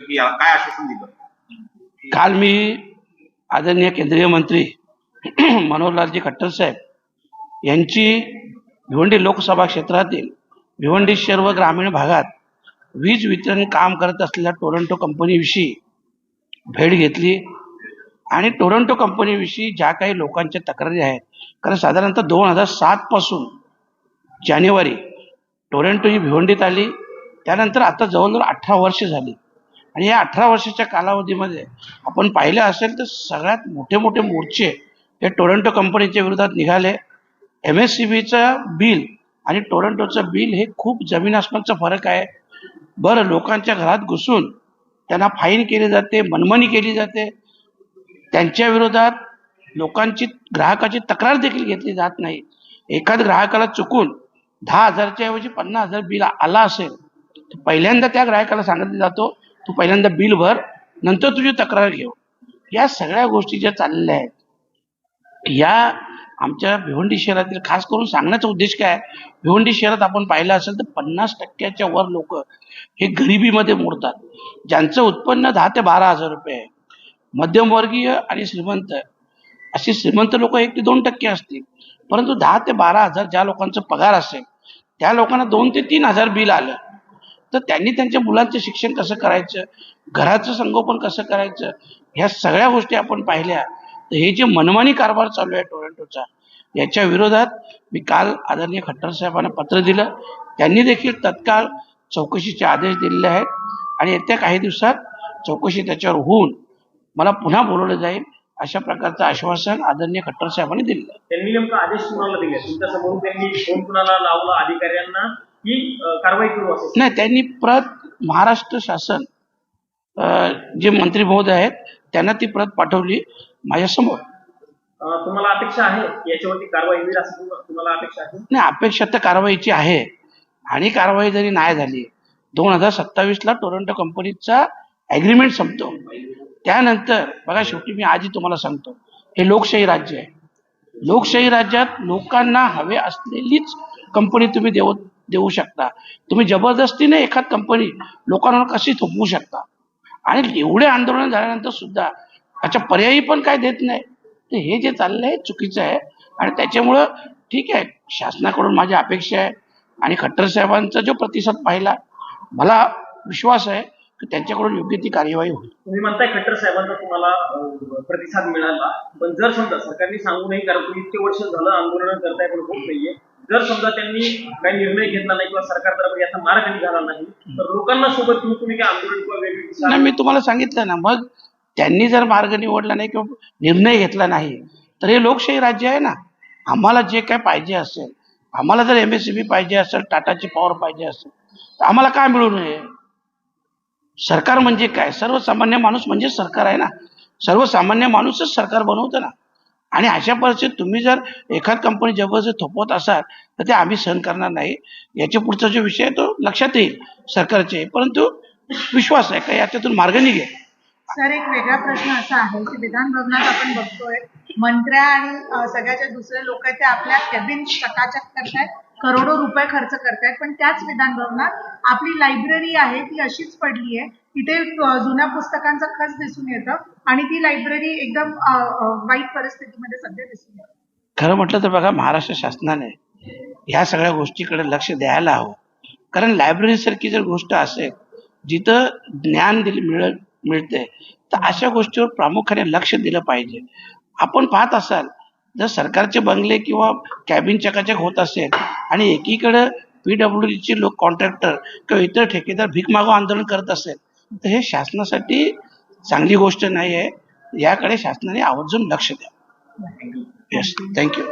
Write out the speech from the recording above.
की काय आश्वासन दिलं? काल मी आदरणीय केंद्रीय मंत्री मनोहरलालजी खट्टर साहेब यांची भिवंडी लोकसभा क्षेत्रातील भिवंडी शहर व ग्रामीण भागात वीज वितरण काम करत असलेल्या टोरंटो कंपनीविषयी भेट घेतली आणि टोरंटो कंपनीविषयी ज्या काही लोकांच्या तक्रारी आहेत, कारण साधारणतः 2007 पासून जानेवारी टोरंटो ही भिवंडीत आली, त्यानंतर आता जवळजवळ 18 वर्ष झाली आणि या 18 वर्षाच्या कालावधीमध्ये आपण पाहिलं असेल तर सगळ्यात मोठे मोठे मोर्चे हे टोरंटो कंपनीच्या विरोधात निघाले. MSCBचं बिल आणि टोरंटोचं बिल हे खूप जमीन आसमानचा फरक आहे. बरं, लोकांच्या घरात घुसून त्यांना फाईन केली जाते, मनमानी केली जाते, त्यांच्या विरोधात लोकांची ग्राहकाची तक्रार देखील घेतली जात नाही. एखाद ग्राहकाला चुकून 10,000च्या ऐवजी 50,000 बिल आला असेल तर पहिल्यांदा त्या ग्राहकाला सांगितलं जातो, तू पहिल्यांदा बिल भर, नंतर तुझी तक्रार घेऊ. या सगळ्या गोष्टी ज्या चाललेल्या आहेत, या आमच्या भिवंडी शहरातील खास करून सांगण्याचा उद्देश काय, भिवंडी शहरात आपण पाहिलं असेल तर 50%च्या वर लोक हे गरिबीमध्ये मोडतात. ज्यांचं उत्पन्न 10 ते 12 हजार रुपये आहे. मध्यमवर्गीय आणि श्रीमंत अशी श्रीमंत लोक 1 ते 2% असतील, परंतु 10 ते 12 हजार ज्या लोकांचा पगार असेल त्या लोकांना 2 ते 3 हजार बिल आलं. तर त्यांनी त्यांच्या मुलांचं शिक्षण कसं करायचं, घराचं संगोपन कसं करायचं, ह्या सगळ्या गोष्टी आपण पाहिल्या. तर हे जे मनमानी कारभार चालू आहे टोरंटोचा, याच्या विरोधात मी काल आदरणीय खट्टर साहेबांना पत्र दिलं. त्यांनी देखील तत्काळ चौकशीचे आदेश दिलेले आहेत आणि येत्या काही दिवसात चौकशी त्याच्यावर होऊन मला पुन्हा बोलवलं जाईल, अशा प्रकारचं आश्वासन आदरणीय खट्टर साहेबांनी दिलं. त्यांनी नेमका आदेश कुणाला दिले? तुमच्या समोर त्यांनी फोन कुणाला लावला अधिकाऱ्यांना की कारवाई करू असं? नाही, त्यांनी प्रत महाराष्ट्र शासन जे मंत्री महोदय आहेत त्यांना ती प्रत पाठवली माझ्यासमोर. तुम्हाला अपेक्षा आहे याच्यावरती कारवाई होईल असं तुम्हाला अपेक्षा आहे? नाही, अपेक्षा तर कारवाईची आहे आणि कारवाई जरी नाही झाली, 2027ला टोरंटो कंपनीचा ॲग्रीमेंट संपतो. त्यानंतर बघा, शेवटी मी आजही तुम्हाला सांगतो, हे लोकशाही राज्य आहे. लोकशाही राज्यात लोकांना हवे असलेलीच कंपनी तुम्ही देऊ शकता. तुम्ही जबरदस्तीने एखाद कंपनी लोकांना कशी थोपवू शकता? आणि एवढे आंदोलन झाल्यानंतर सुद्धा याचा पर्यायी पण काय देत नाही. तर हे जे चाललं आहे चुकीचं आहे आणि त्याच्यामुळं ठीक आहे, शासनाकडून माझी अपेक्षा आहे आणि खट्टर साहेबांचा जो प्रतिसाद पाहिला, मला विश्वास आहे की त्यांच्याकडून योग्य ती कार्यवाही होईल. तुम्ही म्हणताय खट्टर साहेबांचा तुम्हाला प्रतिसाद मिळाला, पण जर समजा सरकारने सांगू नाही, कारण तुम्ही इतके वर्ष झालं आंदोलन करताय पण होत नाहीये, जर समजा त्यांनी काही निर्णय घेतला नाही किंवा सरकारतर्फे याचा मार्ग निघाला नाही, तर लोकांना सोबत घेऊन तुम्ही काय आंदोलन किंवा वेगळी? नाही, मी तुम्हाला सांगितलं ना, मग त्यांनी जर मार्ग निवडला नाही किंवा निर्णय घेतला नाही तर हे लोकशाही राज्य आहे ना. आम्हाला जे काय पाहिजे असेल, आम्हाला जर MSCB पाहिजे असेल, टाटाची पॉवर पाहिजे असेल, तर आम्हाला काय मिळू नये? सरकार म्हणजे काय? सर्वसामान्य माणूस म्हणजे सरकार आहे ना. सर्वसामान्य माणूसच सरकार बनवतं ना. आणि अशा परिस्थितीत तुम्ही जर एखाद कंपनी जबरदस्ती थोपवत असाल तर ते आम्ही सहन करणार नाही. याच्या पुढचा जो विषय आहे तो लक्षात येईल सरकारचे, परंतु विश्वास आहे का याच्यातून मार्ग निघेल. सर, एक वेगळा प्रश्न असा आहे की विधान भवनात आपण बघतोय मंत्र्या आणि सगळ्याच्या दुसरे लोक ते आपल्या कॅबिन चकाचक करतायत, करोडो रुपये खर्च करतायत, पण त्याच विधान भवनात आपली लायब्ररी आहे ती अशीच पडली आहे. तिथे जुन्या पुस्तकांचा खच दिसून येतं आणि ती लायब्ररी एकदम वाईट परिस्थितीमध्ये सध्या दिसून येते. खरं म्हटलं तर बघा, महाराष्ट्र शासनाने ह्या सगळ्या गोष्टीकडे लक्ष द्यायला हवं. कारण लायब्ररी सारखी जर गोष्ट असेल जिथं ज्ञान मिळते, तर अशा गोष्टीवर प्रामुख्याने लक्ष दिलं पाहिजे. आपण पाहत असाल, जर सरकारचे बंगले किंवा कॅबिन चकाचक होत असेल आणि एकीकडे PWDचे लोक, कॉन्ट्रॅक्टर किंवा इतर ठेकेदार भीक मागो आंदोलन करत असेल, तर हे शासनासाठी चांगली गोष्ट नाही आहे. याकडे शासनाने आवर्जून लक्ष द्यावं. Yes, thank you.